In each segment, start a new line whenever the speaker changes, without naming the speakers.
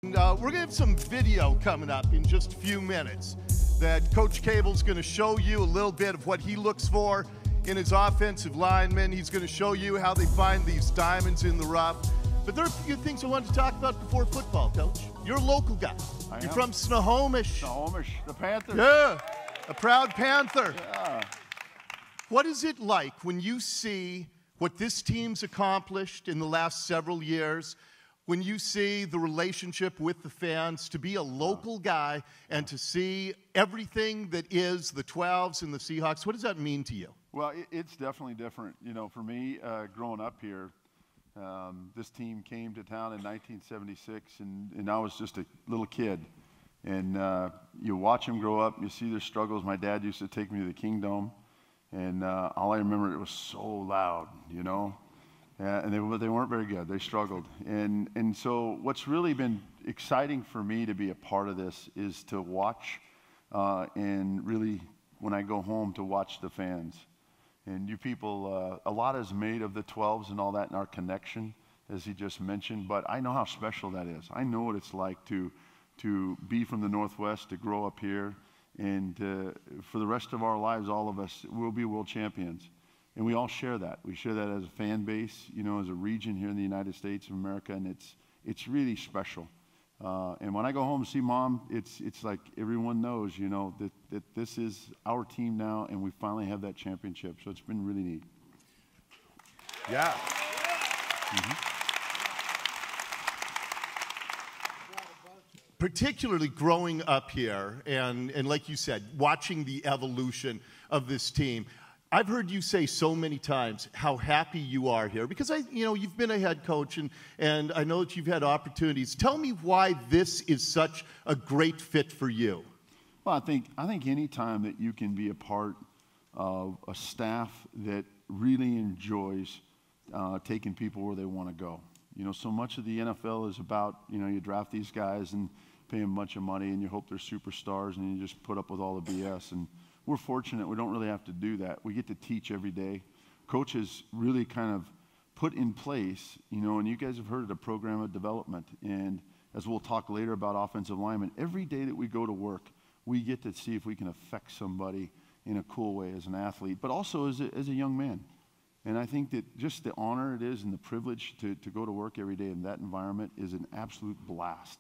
And we're going to have some video coming up in just a few minutes that Coach Cable's going to show you a little bit of what he looks for in his offensive linemen. He's going to show you how they find these diamonds in the rough. But there are a few things I wanted to talk about before football, Coach. You're a local guy. You're from Snohomish.
Snohomish, the Panthers.
Yeah, a proud Panther.
Yeah.
What is it like when you see what this team's accomplished in the last several years, when you see the relationship with the fans, to be a local guy and to see everything that is the 12s and the Seahawks? What does that mean to you?
Well, it's definitely different. You know, for me, growing up here, this team came to town in 1976, and I was just a little kid. And you watch them grow up, you see their struggles. My dad used to take me to the Kingdom, and all I remember, it was so loud, you know. And they weren't very good. They struggled. And so what's really been exciting for me to be a part of this is to watch and really, when I go home, to watch the fans. And you people, a lot is made of the 12s and all that in our connection, as he just mentioned, but I know how special that is. I know what it's like to be from the Northwest, to grow up here, and for the rest of our lives, all of us will be world champions. And we all share that. We share that as a fan base, you know, as a region here in the United States of America, and it's really special. And when I go home and see Mom, it's like everyone knows, you know, that this is our team now, and we finally have that championship. So it's been really neat.
Yeah. Particularly growing up here and like you said, watching the evolution of this team. I've heard you say so many times how happy you are here because you've been a head coach and I know that you've had opportunities. Tell me why this is such a great fit for you.
Well, I think any time that you can be a part of a staff that really enjoys taking people where they want to go. You know, so much of the NFL is about, you know, you draft these guys and pay them a bunch of money and you hope they're superstars and you just put up with all the BS. And we're fortunate we don't really have to do that. We get to teach every day. Coaches really kind of put in place, you know, and you guys have heard of the program of development. And as we'll talk later about offensive linemen, every day that we go to work, we get to see if we can affect somebody in a cool way as an athlete, but also as a young man. And I think that just the honor it is and the privilege to go to work every day in that environment is an absolute blast.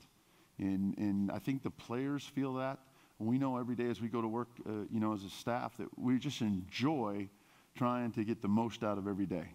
And I think the players feel that. We know every day as we go to work, you know, as a staff, that we just enjoy trying to get the most out of every day.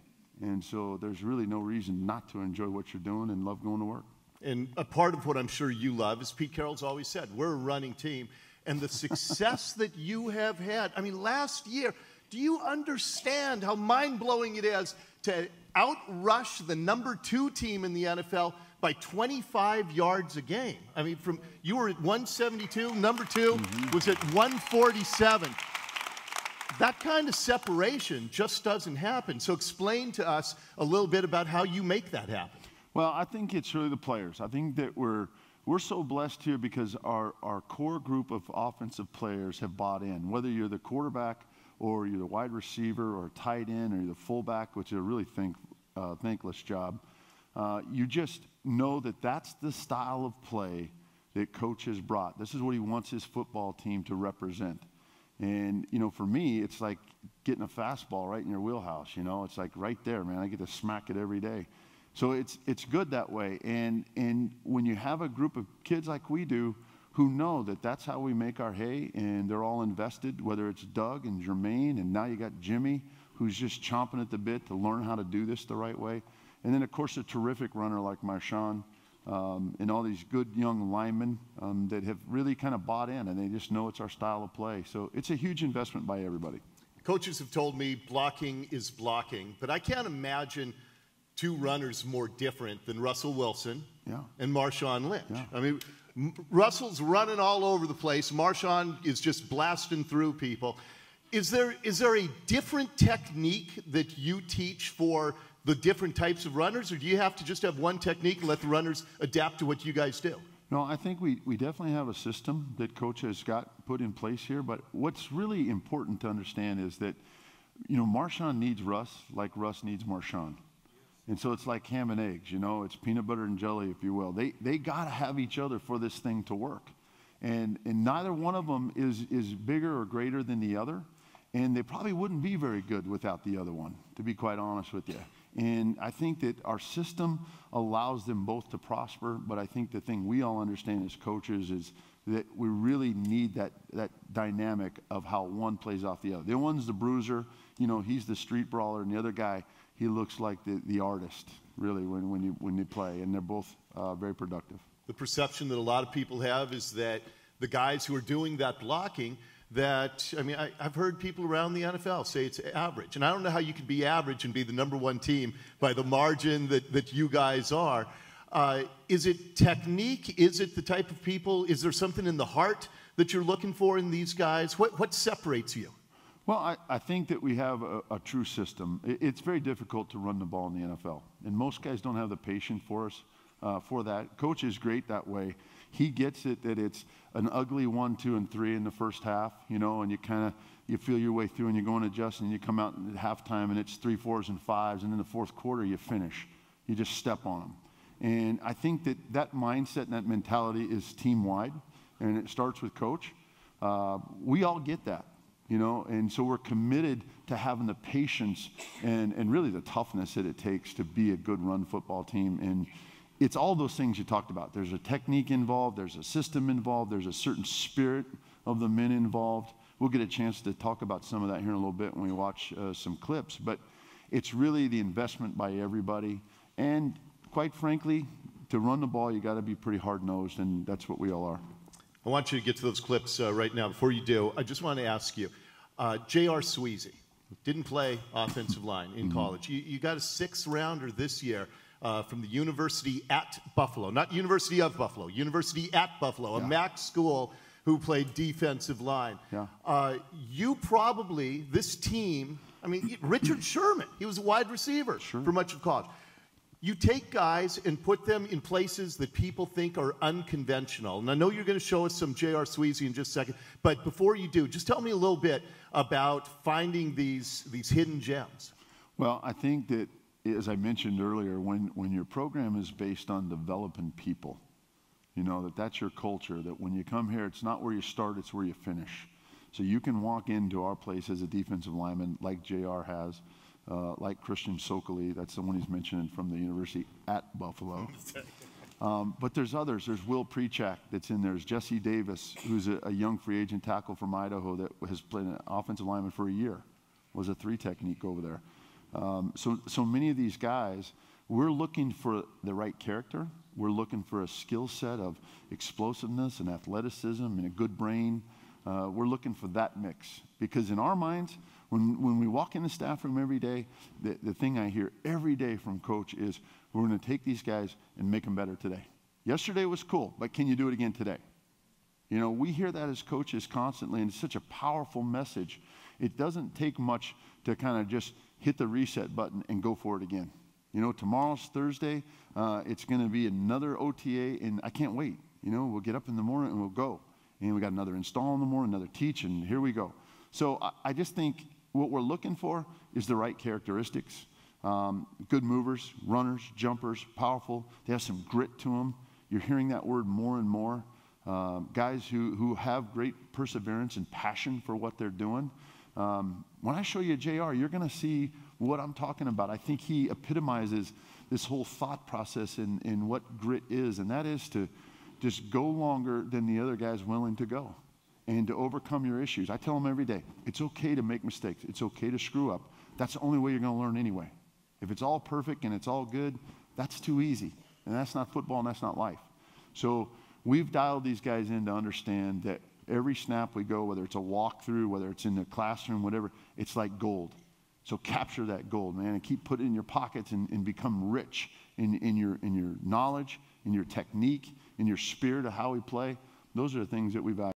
And so there's really no reason not to enjoy what you're doing and love going to work.
And a part of what I'm sure you love is Pete Carroll's always said, we're a running team. And the success that you have had, I mean, last year, do you understand how mind-blowing it is to outrush the #2 team in the NFL by 25 yards a game? I mean, you were at 172, #2 was at 147. That kind of separation just doesn't happen. So explain to us a little bit about how you make that happen.
Well, I think it's really the players. I think that we're so blessed here because our core group of offensive players have bought in. Whether you're the quarterback or you're the wide receiver or tight end or you're the fullback, which is a really thankless job, you just know that that's the style of play that Coach has brought. This is what he wants his football team to represent. And, you know, for me, it's like getting a fastball right in your wheelhouse, you know. It's like right there, man. I get to smack it every day. So it's good that way. And when you have a group of kids like we do who know that that's how we make our hay and they're all invested, whether it's Doug and Jermaine, and now you got Jimmy, who's just chomping at the bit to learn how to do this the right way. And then, of course, a terrific runner like Marshawn and all these good young linemen that have really kind of bought in, and they just know it's our style of play. So it's a huge investment by everybody.
Coaches have told me blocking is blocking, but I can't imagine two runners more different than Russell Wilson and Marshawn Lynch.
Yeah.
I mean, Russell's running all over the place. Marshawn is just blasting through people. Is there a different technique that you teach for the different types of runners, or do you have to just have one technique and let the runners adapt to what you guys do?
No, I think we definitely have a system that Coach has got put in place here, but what's really important to understand is that, you know, Marshawn needs Russ like Russ needs Marshawn. And so it's like ham and eggs, you know, it's peanut butter and jelly, if you will. They got to have each other for this thing to work. And neither one of them is bigger or greater than the other. And they probably wouldn't be very good without the other one, to be quite honest with you. And I think that our system allows them both to prosper, but I think the thing we all understand as coaches is that we really need that dynamic of how one plays off the other. The one's the bruiser, you know, he's the street brawler, and the other guy, he looks like the artist, really, when they play, and they're both very productive.
The perception that a lot of people have is that the guys who are doing that blocking, I've heard people around the NFL say it's average. And I don't know how you can be average and be the #1 team by the margin that you guys are. Is it technique? Is it the type of people? Is there something in the heart that you're looking for in these guys? What separates you?
Well, I think that we have a true system. It's very difficult to run the ball in the NFL. And most guys don't have the patience for us for that. Coach is great that way. He gets it that it's an ugly 1, 2, and 3 in the first half, you know, and you feel your way through and you go and adjust and you come out at halftime and it's 3 4s and 5s, and in the fourth quarter you finish. You just step on them. And I think that mindset and that mentality is team-wide, and it starts with coach. We all get that, you know, and so we're committed to having the patience and really the toughness that it takes to be a good run football team. And it's all those things you talked about. There's a technique involved, there's a system involved, there's a certain spirit of the men involved. We'll get a chance to talk about some of that here in a little bit when we watch some clips, but it's really the investment by everybody. And quite frankly, to run the ball, you got to be pretty hard-nosed, and that's what we all are.
I want you to get to those clips right now. Before you do, I just want to ask you, J.R. Sweezy didn't play offensive line in college. You got a 6th rounder this year from the University at Buffalo, not University of Buffalo, University at Buffalo, a MAC school who played defensive line. Yeah. You probably, this team, Richard Sherman, he was a wide receiver for much of college. You take guys and put them in places that people think are unconventional. And I know you're going to show us some J.R. Sweezy in just a second, but before you do, just tell me a little bit about finding these hidden gems.
Well, I think that, as I mentioned earlier, when your program is based on developing people, you know, that's your culture, that when you come here, it's not where you start, it's where you finish. So you can walk into our place as a defensive lineman like JR has, like Christian Sokoli, that's the one he's mentioning from the University at Buffalo. But there's others. There's Will Prechak that's in there. There's Jesse Davis, who's a young free agent tackle from Idaho that has played an offensive lineman for a year, was a 3 technique over there. So many of these guys, we're looking for the right character. We're looking for a skill set of explosiveness and athleticism and a good brain. We're looking for that mix. Because in our minds, when we walk in the staff room every day, the thing I hear every day from Coach is, we're going to take these guys and make them better today. Yesterday was cool, but can you do it again today? You know, we hear that as coaches constantly, and it's such a powerful message. It doesn't take much to kind of just hit the reset button and go for it again. You know, tomorrow's Thursday. It's going to be another OTA, and I can't wait. You know, we'll get up in the morning and we'll go. And we got another install in the morning, another teach, and here we go. So I just think what we're looking for is the right characteristics. Good movers, runners, jumpers, powerful. They have some grit to them. You're hearing that word more and more. Guys who have great perseverance and passion for what they're doing. When I show you JR, you're going to see what I'm talking about. I think he epitomizes this whole thought process in what grit is, and that is to just go longer than the other guy's willing to go and to overcome your issues. I tell them every day, it's okay to make mistakes. It's okay to screw up. That's the only way you're going to learn anyway. If it's all perfect and it's all good, that's too easy. And that's not football and that's not life. So we've dialed these guys in to understand that every snap we go, whether it's a walkthrough, whether it's in the classroom, whatever, it's like gold. So capture that gold, man, and keep putting it in your pockets and become rich in your knowledge, in your technique, in your spirit of how we play. Those are the things that we value.